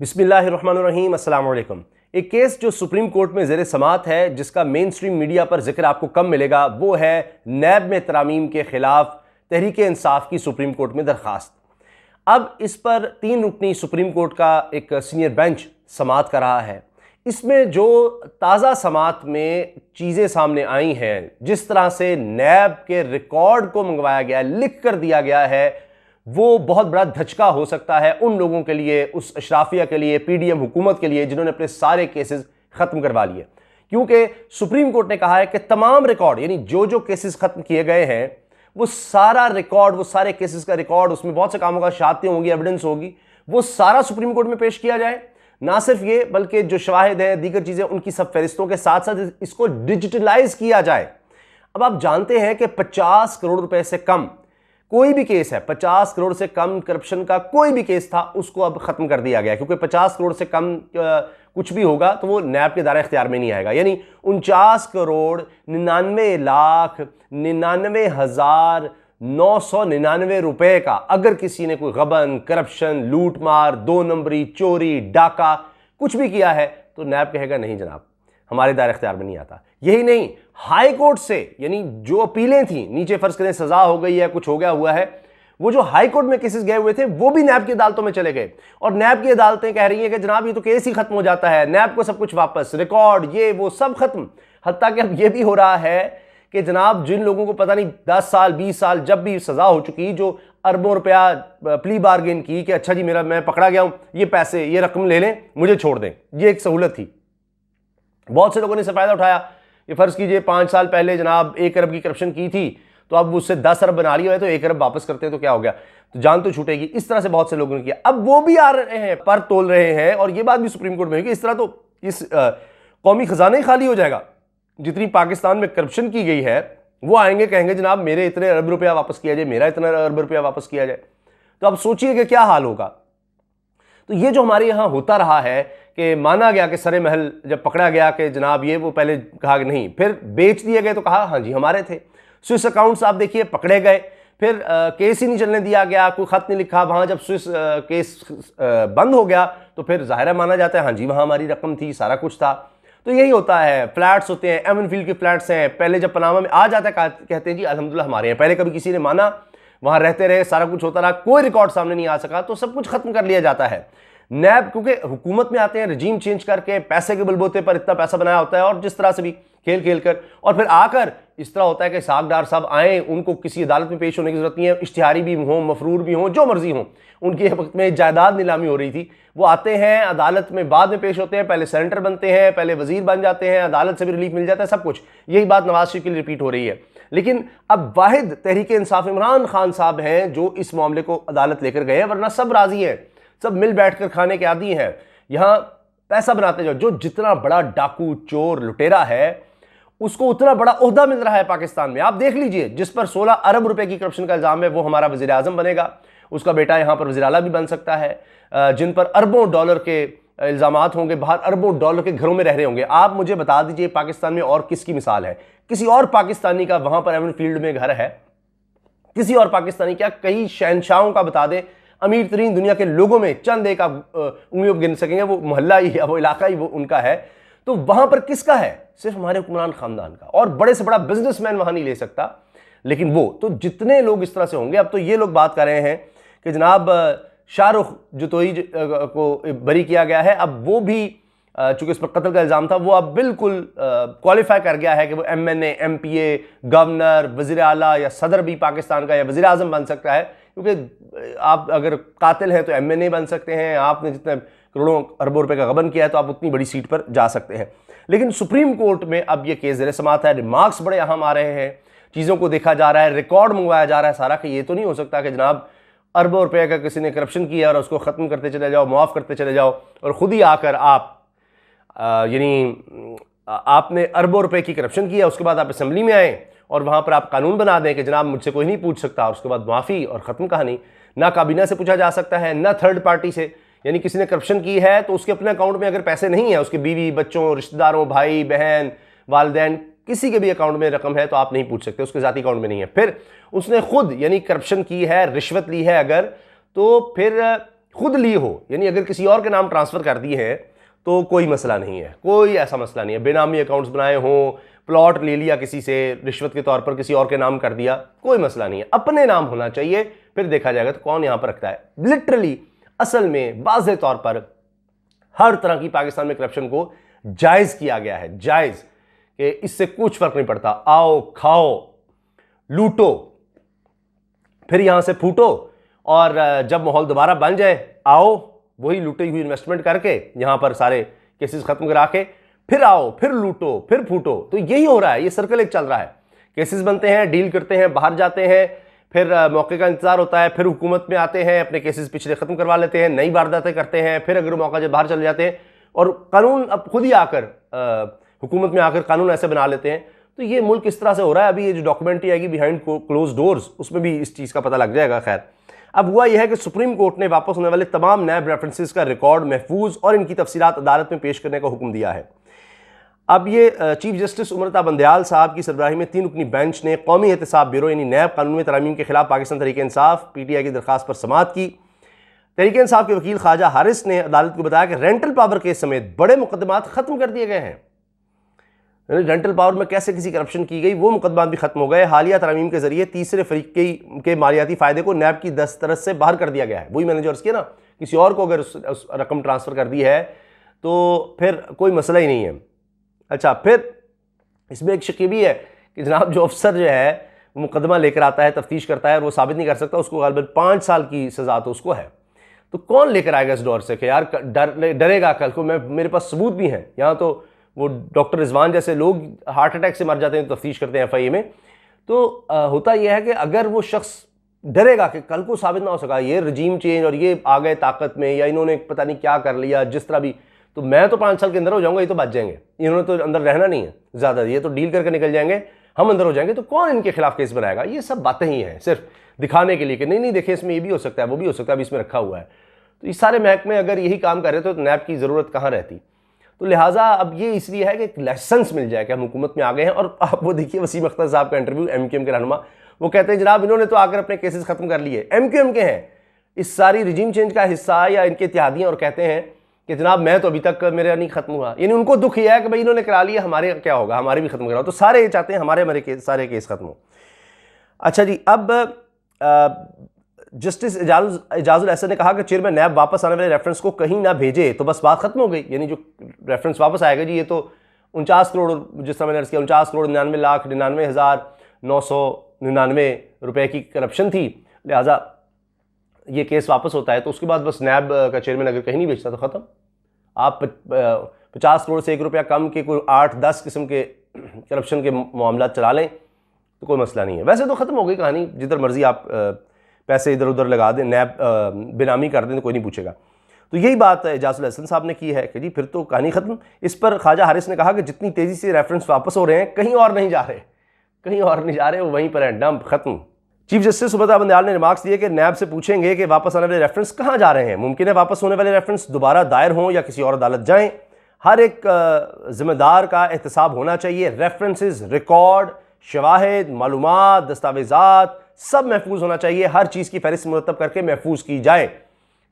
बिस्मिल्लाहिर्रहमानिर्रहीम, अस्सलाम वालेकुम। एक केस जो सुप्रीम कोर्ट में ज़ेर समात है, जिसका मेन स्ट्रीम मीडिया पर जिक्र आपको कम मिलेगा, वो है नैब में तरामीम के खिलाफ तहरीक इंसाफ की सुप्रीम कोर्ट में दरख्वास्त। अब इस पर 3 रुकनी सुप्रीम कोर्ट का एक सीनियर बेंच समात कर रहा है। इसमें जो ताज़ा समात में चीज़ें सामने आई हैं, जिस तरह से नैब के रिकॉर्ड को मंगवाया गया, लिख कर दिया गया है, वो बहुत बड़ा धचका हो सकता है उन लोगों के लिए, उस अशराफिया के लिए, पीडीएम हुकूमत के लिए, जिन्होंने अपने सारे केसेस खत्म करवा लिए। क्योंकि सुप्रीम कोर्ट ने कहा है कि तमाम रिकॉर्ड, यानी जो जो केसेस खत्म किए गए हैं, वो सारा रिकॉर्ड, वो सारे केसेस का रिकॉर्ड, उसमें बहुत से कामों का शहादतें होंगी, एविडेंस होगी, वो सारा सुप्रीम कोर्ट में पेश किया जाए। ना सिर्फ ये, बल्कि जो शवाहिद हैं, दीगर चीजें, उनकी सब फहरिस्तों के साथ साथ इसको डिजिटलाइज किया जाए। अब आप जानते हैं कि 50 करोड़ रुपए से कम कोई भी केस है, 50 करोड़ से कम करप्शन का कोई भी केस था, उसको अब खत्म कर दिया गया, क्योंकि 50 करोड़ से कम कुछ भी होगा तो वो नैब के दायरे इख्तियार में नहीं आएगा। यानी 49 करोड़ 99,99,999 रुपए का अगर किसी ने कोई गबन, करप्शन, लूट मार, 2 नंबरी, चोरी, डाका कुछ भी किया है, तो नैब कहेगा नहीं जनाब, हमारे दायरे इख्तियार में नहीं आता। यही नहीं, हाई कोर्ट से, यानी जो अपीलें थी, नीचे फर्ज करें सजा हो गई है, कुछ हो गया हुआ है, वो जो हाई कोर्ट में केसेस गए हुए थे, वो भी नैब की अदालतों में चले गए। और नैब की अदालतें कह रही हैं कि जनाब ये तो केस ही खत्म हो जाता है, नैब को सब कुछ वापस, रिकॉर्ड, ये वो सब खत्म। हत्ता कि अब ये भी हो रहा है कि जनाब जिन लोगों को पता नहीं 10 साल 20 साल जब भी सजा हो चुकी, जो अरबों रुपया प्ली बार्गेन की कि अच्छा जी मैं पकड़ा गया हूं, ये पैसे, ये रकम ले लें, मुझे छोड़ दें, ये एक सहूलत थी। बहुत से लोगों ने इससे फायदा उठाया। ये फर्ज कीजिए 5 साल पहले जनाब 1 अरब की करप्शन की थी, तो अब उससे 10 अरब बना लिया है, तो 1 अरब वापस करते हैं तो क्या हो गया, तो जान तो छूटेगी। इस तरह से बहुत से लोगों ने किया। अब वो भी आ रहे हैं, पर तोल रहे हैं, और ये बात भी सुप्रीम कोर्ट में है कि इस तरह तो इस कौमी खजाना ही खाली हो जाएगा। जितनी पाकिस्तान में करप्शन की गई है, वो आएंगे कहेंगे जनाब मेरे इतने अरब रुपया वापस किया जाए, मेरा इतना अरब रुपया वापस किया जाए। तो अब सोचिए कि क्या हाल होगा। तो ये जो हमारे यहां होता रहा है कि माना गया कि सरे महल जब पकड़ा गया कि जनाब ये, वो पहले कहा कि नहीं, फिर बेच दिए गए तो कहा हाँ जी हमारे थे। स्विस अकाउंट्स आप देखिए पकड़े गए, फिर केस ही नहीं चलने दिया गया, कोई खत नहीं लिखा, वहां जब स्विस केस बंद हो गया तो फिर जाहिर माना जाता है हाँ जी वहां हमारी रकम थी, सारा कुछ था। तो यही होता है, फ्लैट्स होते हैं, एवनफील्ड के फ्लैट्स हैं, पहले जब पनामा में आ जाता है कहते हैं जी अल्हम्दुलिल्लाह हमारे हैं। पहले कभी किसी ने माना, वहां रहते रहे, सारा कुछ होता रहा, कोई रिकॉर्ड सामने नहीं आ सका, तो सब कुछ खत्म कर लिया जाता है। नैब क्योंकि हुकूमत में आते हैं, रजीम चेंज करके पैसे के बलबूते पर इतना पैसा बनाया होता है, और जिस तरह से भी खेल खेल कर, और फिर आकर इस तरह होता है कि सागदार साहब आए, उनको किसी अदालत में पेश होने की जरूरत नहीं है, इश्तिहारी भी हों, मफरूर भी हों, जो मर्जी हों। उनके वक्त में जायदाद नीलामी हो रही थी, वो आते हैं अदालत में, बाद में पेश होते हैं, पहले सेनेटर बनते हैं, पहले वजीर बन जाते हैं, अदालत से भी रिलीफ मिल जाता है, सब कुछ। यही बात नवाज शरीफ के लिए रिपीट हो रही है। लेकिन अब वाहिद तहरीक इंसाफ इमरान खान साहब हैं जो इस मामले को अदालत लेकर गए हैं, वरना सब राजी हैं, सब मिल बैठकर खाने के आदी हैं। यहां पैसा बनाते जाओ, जो जितना बड़ा डाकू, चोर, लुटेरा है, उसको उतना बड़ा ओहदा मिल रहा है पाकिस्तान में। आप देख लीजिए, जिस पर 16 अरब रुपए की करप्शन का इल्जाम है, वो हमारा वजीर आजम बनेगा, उसका बेटा यहां पर वजीर आला भी बन सकता है। जिन पर अरबों डॉलर के इल्जामात होंगे, बाहर अरबों डॉलर के घरों में रह रहे होंगे। आप मुझे बता दीजिए पाकिस्तान में और किसकी मिसाल है, किसी और पाकिस्तानी का वहां पर एवनफील्ड में घर है, किसी और पाकिस्तानी, क्या कई शहनशाहों का बता दें, अमीर तरीन दुनिया के लोगों में चंद एक आप उंगलियों गिन सकेंगे, वो मोहल्ला ही या वो इलाका ही वो उनका है। तो वहां पर किसका है? सिर्फ हमारे हुक्मरान खानदान का, और बड़े से बड़ा बिजनेसमैन वहां नहीं ले सकता। लेकिन वो तो जितने लोग इस तरह से होंगे, अब तो ये लोग बात कर रहे हैं कि जनाब शाहरुख जतोई को बरी किया गया है, अब वो भी चूंकि इस पर कत्ल का इल्जाम था, वो अब बिल्कुल क्वालिफाई कर गया है कि वो MNA, MPA, गवर्नर, वजीर आला या सदर भी पाकिस्तान का या वजीर आजम बन सकता है। क्योंकि आप अगर कातिल हैं तो MNA बन सकते हैं, आपने जितने करोड़ों अरबों रुपए का गबन किया है तो आप उतनी बड़ी सीट पर जा सकते हैं। लेकिन सुप्रीम कोर्ट में अब यह केस ज़ेर समाअत है, रिमार्क्स बड़े अहम आ रहे हैं, चीज़ों को देखा जा रहा है, रिकॉर्ड मंगवाया जा रहा है सारा, कि ये तो नहीं हो सकता कि जनाब अरबों रुपए का किसी ने करप्शन किया और उसको ख़त्म करते चले जाओ, मुआफ़ करते चले जाओ, और ख़ुद ही आकर आप यानी आपने अरबों रुपए की करप्शन किया, उसके बाद आप असेंबली में आए और वहाँ पर आप कानून बना दें कि जनाब मुझसे कोई नहीं पूछ सकता, और उसके बाद माफ़ी और ख़त्म कहानी। ना काबीना से पूछा जा सकता है, ना थर्ड पार्टी से, यानी किसी ने करप्शन की है तो उसके अपने अकाउंट में अगर पैसे नहीं है, उसके बीवी बच्चों, रिश्तेदारों, भाई बहन, वालिदैन, किसी के भी अकाउंट में रकम है तो आप नहीं पूछ सकते, उसके ज़ाती अकाउंट में नहीं है। फिर उसने खुद यानी करप्शन की है, रिश्वत ली है अगर, तो फिर खुद ली हो, यानी अगर किसी और के नाम ट्रांसफ़र कर दी है तो कोई मसला नहीं है, कोई ऐसा मसला नहीं है। बेनामी अकाउंट्स बनाए हों, प्लॉट ले लिया किसी से रिश्वत के तौर पर, किसी और के नाम कर दिया, कोई मसला नहीं है। अपने नाम होना चाहिए, फिर देखा जाएगा तो कौन यहां पर रखता है। लिटरली असल में वाज़ेह तौर पर हर तरह की पाकिस्तान में करप्शन को जायज़ किया गया है, जायज़, कि इससे कुछ फर्क नहीं पड़ता। आओ, खाओ, लूटो, फिर यहां से फूटो, और जब माहौल दोबारा बन जाए आओ, वही लूटी हुई इन्वेस्टमेंट करके यहां पर सारे केसेस खत्म करा के फिर आओ, फिर लूटो, फिर फूटो। तो यही हो रहा है, ये सर्कल एक चल रहा है। केसेस बनते हैं, डील करते हैं, बाहर जाते हैं, फिर मौके का इंतजार होता है, फिर हुकूमत में आते हैं, अपने केसेस पिछले खत्म करवा लेते हैं, नई वारदातें करते हैं, फिर अगर मौका जब बाहर चले जाते हैं और कानून अब खुद ही आकर हुकूमत में आकर कानून ऐसे बना लेते हैं। तो ये मुल्क इस तरह से हो रहा है। अभी ये जो डॉक्यूमेंट्री आएगी बिहाइंड क्लोज डोर्स, उसमें भी इस चीज़ का पता लग जाएगा। खैर, अब हुआ यह है कि सुप्रीम कोर्ट ने वापस होने वाले तमाम नैब रेफरेंसेस का रिकॉर्ड महफूज और इनकी तफसीलात अदालत में पेश करने का हुक्म दिया है। अब ये चीफ जस्टिस उमरता बंदयाल साहब की सरबराही में 3 रुकनी बेंच ने कौमी एहतसाब ब्यूरो यानी नैब कानून में तरमीम के खिलाफ पाकिस्तान तहरीक इंसाफ PTI की दरखास्त पर समाअत की। तहरीक इंसाफ के वकील ख्वाजा हारिस ने अदालत को बताया कि रेंटल पावर केस समेत बड़े मुकदमात खत्म कर दिए गए हैं। रेंटल पावर में कैसे किसी करप्शन की गई वो मुकदमात भी खत्म हो गए। हालिया तरमीम के जरिए तीसरे फरीक के मालियाती फ़ायदे को नैब की दस्तरस से बाहर कर दिया गया है। वही मैंने जो अर्ज़ किया ना, किसी और को अगर उस रकम ट्रांसफ़र कर दी है तो फिर कोई मसला ही नहीं है। अच्छा, फिर इसमें एक शक भी है कि जनाब जो अफसर जो है वो मुकदमा लेकर आता है, तफ्तीश करता है और वो साबित नहीं कर सकता, उसको गालिबन 5 साल की सज़ा तो उसको है। तो कौन लेकर आएगा इस दौर से कि यार डरेगा कल को, मेरे पास सबूत भी हैं। यहाँ तो वो डॉक्टर रिजवान जैसे लोग हार्ट अटैक से मर जाते हैं, तफ्तीश करते हैं FIA में। तो होता यह है कि अगर वो शख्स डरेगा कि कल को साबित ना हो सका, ये रजीम चेंज और ये आ गए ताकत में या इन्होंने पता नहीं क्या कर लिया, जिस तरह भी, तो मैं तो 5 साल के अंदर हो जाऊंगा, ये तो बच जाएंगे, इन्होंने तो अंदर रहना नहीं है ज़्यादा, ये तो डील करके निकल जाएंगे, हम अंदर हो जाएंगे। तो कौन इनके खिलाफ केस बनाएगा? ये सब बातें ही हैं सिर्फ दिखाने के लिए कि नहीं देखिए इसमें ये भी हो सकता है, वो भी हो सकता है, अभी इसमें रखा हुआ है। तो ये सारे महकमे अगर यही काम कर रहे तो नैब की ज़रूरत कहाँ रहती। तो लिहाजा अब ये इसलिए है कि एक लाइसेंस मिल जाए कि हम हुकूमत में आ गए हैं। और आप वो देखिए वसीम अख्तर साहब का इंटरव्यू, MQM के रहनुमा, वो कहते हैं जनाब इन्होंने तो आकर अपने केसेस खत्म कर लिए, MQM के हैं, इस सारी रिजीम चेंज का हिस्सा या इनके इत्तेहादियाँ, और कहते हैं कि जनाब मैं तो अभी तक मेरा नहीं खत्म हुआ। यानी उनको दुख यह है कि भाई इन्होंने करा लिया, हमारे क्या होगा, हमारे भी खत्म कराओ। तो सारे ये चाहते हैं हमारे सारे केस खत्म हो। अच्छा जी, अब जस्टिस एजाजुल एहसन ने कहा कि चेयरमैन नैब वापस आने वाले रेफरेंस को कहीं ना भेजे तो बस बात खत्म हो गई। यानी जो रेफरेंस वापस आएगा जी, ये तो 49 करोड़, जिस तरह मैंने अर्ज़ किया, 49,99,999 रुपए की करप्शन थी। लिहाजा ये केस वापस होता है तो उसके बाद बस नैब का चेयरमैन अगर कहीं नहीं बेचता तो ख़त्म। आप 50 करोड़ से 1 रुपया कम के कोई 8-10 किस्म के करप्शन के मामला चला लें तो कोई मसला नहीं है। वैसे तो ख़त्म हो गई कहानी, जिधर मर्जी आप पैसे इधर उधर लगा दें, नैब बेनामी कर दें तो कोई नहीं पूछेगा। तो यही बात एजाजुल एहसन साहब ने की है कि जी फिर तो कहानी ख़त्म। इस पर ख्वाजा हारिस ने कहा कि जितनी तेज़ी से रेफरेंस वापस हो रहे हैं, कहीं और नहीं जा रहे, कहीं और नहीं जा रहे, वो वहीं पर है, डंप खत्म। चीफ जस्टिस उमरता बंदयाल ने रिमार्क्स दिए कि नैब से पूछेंगे कि वापस आने वाले रेफरेंस कहाँ जा रहे हैं। मुमकिन है वापस होने वाले रेफरेंस दोबारा दायर हों या किसी और अदालत जाएँ। हर एक जिम्मेदार का एहतसाब होना चाहिए। रेफरेंसेस, रिकॉर्ड, शवाहिद, मालूमात, दस्तावेज़ात सब महफूज होना चाहिए। हर चीज़ की फहरिस्त मुरतब करके महफूज की जाए।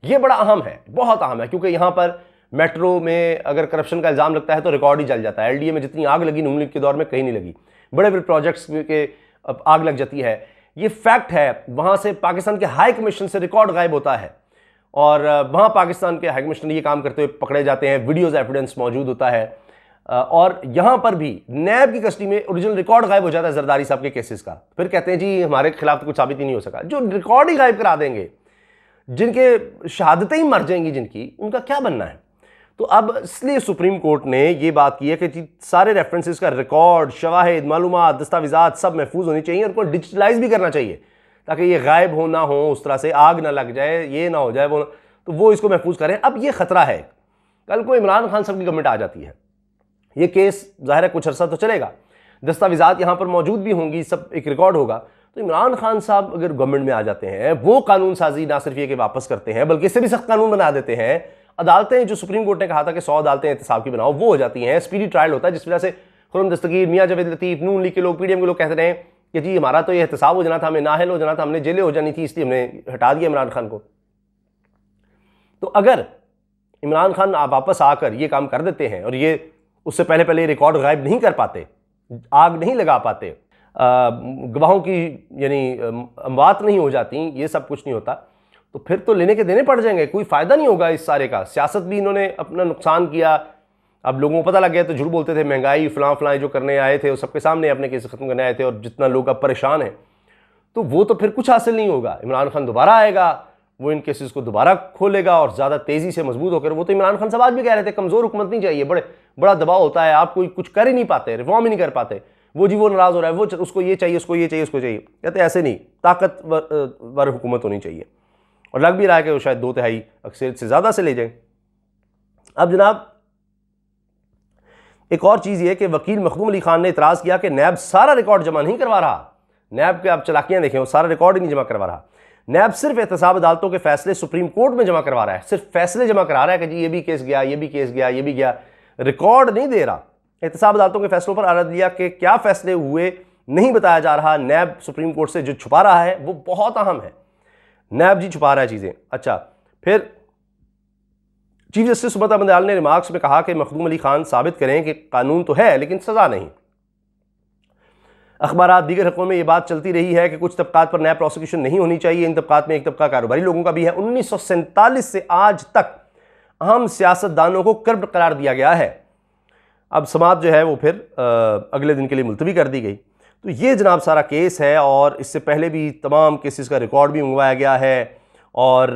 ये बड़ा अहम है, बहुत अहम है, क्योंकि यहाँ पर मेट्रो में अगर करप्शन का इल्ज़ाम लगता है तो रिकॉर्ड ही जल जाता है। LDA में जितनी आग लगी नून लीग के दौर में कहीं नहीं लगी। बड़े बड़े प्रोजेक्ट्स के आग लग जाती है, ये फैक्ट है। वहाँ से पाकिस्तान के हाई कमीशन से रिकॉर्ड गायब होता है और वहाँ पाकिस्तान के हाई कमिश्नर ये काम करते हुए पकड़े जाते हैं, वीडियोज़ एविडेंस मौजूद होता है। और यहाँ पर भी नैब की कस्टडी में ओरिजिनल रिकॉर्ड गायब हो जाता है जरदारी साहब के केसेस का। फिर कहते हैं जी हमारे खिलाफ तो कुछ साबित ही नहीं हो सका। जो रिकॉर्ड ही गायब करा देंगे, जिनके शहादतें ही मर जाएंगी जिनकी, उनका क्या बनना है। तो अब इसलिए सुप्रीम कोर्ट ने ये बात की है कि सारे रेफरेंसेस का रिकॉर्ड, शवाहिद, मालूमात, दस्तावेज़ात सब महफूज होनी चाहिए और उनको डिजिटलाइज भी करना चाहिए ताकि ये गायब हो ना हो, उस तरह से आग ना लग जाए, ये ना हो जाए वो, तो वो इसको महफूज करें। अब ये खतरा है कल को इमरान खान साहब की गवर्नमेंट आ जाती है, ये केस ज़ाहिर है कुछ अरसा तो चलेगा, दस्तावेज़ात यहाँ पर मौजूद भी होंगी, सब एक रिकॉर्ड होगा। तो इमरान खान साहब अगर गवर्नमेंट में आ जाते हैं, वो कानून साजी ना सिर्फ ये कि वापस करते हैं बल्कि इससे भी सख्त कानून बना देते हैं। अदालतें जो सुप्रीम कोर्ट ने कहा था कि 100 अदालतें एहतसाब की बनाओ, वो हो जाती हैं। स्पीडी ट्रायल होता है जिस वजह से खुर्रम दस्तगीर, मियां जावेद लतीफ़, नून लीग के लोग, PDM के लोग कहते रहे कि जी हमारा तो ये एहतसाब हो जाना था, हमें नाअहल हो जाना था, हमने जेलें हो जानी थी, इसलिए हमने हटा दिया इमरान खान को। तो अगर इमरान खान आप वापस आकर ये काम कर देते हैं और ये उससे पहले पहले रिकॉर्ड गायब नहीं कर पाते, आग नहीं लगा पाते, गवाहों की यानी अमवात नहीं हो जाती, ये सब कुछ नहीं होता, तो फिर तो लेने के देने पड़ जाएंगे, कोई फ़ायदा नहीं होगा इस सारे का। सियासत भी इन्होंने अपना नुकसान किया। अब लोगों को पता लग गया तो झूठ बोलते थे, महंगाई फलां जो करने आए थे वो सबके सामने अपने केस खत्म करने आए थे, और जितना लोग अब परेशान हैं तो वो तो फिर कुछ हासिल नहीं होगा। इमरान खान दोबारा आएगा, वो इन केसेस को दोबारा खोलेगा और ज़्यादा तेज़ी से मजबूत होकर। वो तो इमरान खान साहब आज भी कह रहे थे कमज़ोर हुकूमत नहीं चाहिए, बड़ा दबाव होता है, आप कोई कुछ कर ही नहीं पाते, रिफॉर्म ही नहीं कर पाते। वो नाराज़ हो रहा है, वो उसको ये चाहिए, उसको ये चाहिए, उसको चाहिए। कहते ऐसे नहीं, ताकतवर हुकूमत होनी चाहिए, और लग भी रहा है कि वो शायद 2/3 अक्सरियत से ज़्यादा से ले जाए। अब जनाब एक और चीज़ ये कि वकील मखदूम अली खान ने इतराज़ किया कि नैब सारा रिकॉर्ड जमा नहीं करवा रहा। नैब के आप चलाकियाँ देखें, वो सारा रिकॉर्ड ही नहीं जमा करवा रहा। नैब सिर्फ एहतसाब अदालतों के फैसले सुप्रीम कोर्ट में जमा करवा रहा है, सिर्फ फैसले जमा करा रहा है कि जी ये भी केस गया, ये भी केस गया, ये भी गया, रिकॉर्ड नहीं दे रहा। एहतसाब अदालतों के फैसलों पर अदलिया के क्या फैसले हुए नहीं बताया जा रहा। नैब सुप्रीम कोर्ट से जो छुपा रहा है वो बहुत अहम है, नैब जी छुपा रहा है चीज़ें। अच्छा, फिर चीफ जस्टिस सुब्रत अहमद दयाल ने रिमार्क्स में कहा कि मखदूम अली खान साबित करें कि कानून तो है लेकिन सज़ा नहीं। अखबारात दीगर हक़ों में ये बात चलती रही है कि कुछ तबकात पर नया प्रोसिक्यूशन नहीं होनी चाहिए। इन तबकात में एक तबका कारोबारी लोगों का भी है। 1947 से आज तक अहम सियासतदानों को करप्ट करार दिया गया है। अब समाअत जो है वो फिर अगले दिन के लिए मुलतवी कर दी गई। तो ये जनाब सारा केस है, और इससे पहले भी तमाम केसेस का रिकॉर्ड भी मंगवाया गया है, और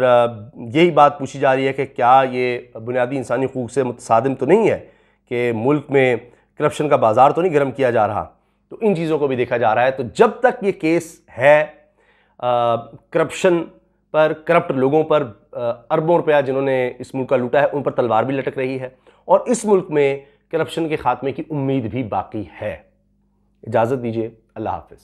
यही बात पूछी जा रही है कि क्या ये बुनियादी इंसानी हकूक़ से मुतसादिम तो नहीं है कि मुल्क में करप्शन का बाज़ार तो नहीं गर्म किया जा रहा। तो इन चीज़ों को भी देखा जा रहा है। तो जब तक ये केस है करप्शन पर, करप्ट लोगों पर, अरबों रुपया जिन्होंने इस मुल्क का लूटा है उन पर तलवार भी लटक रही है, और इस मुल्क में करप्शन के खात्मे की उम्मीद भी बाकी है। इजाज़त दीजिए, अल्लाह हाफ़िज़।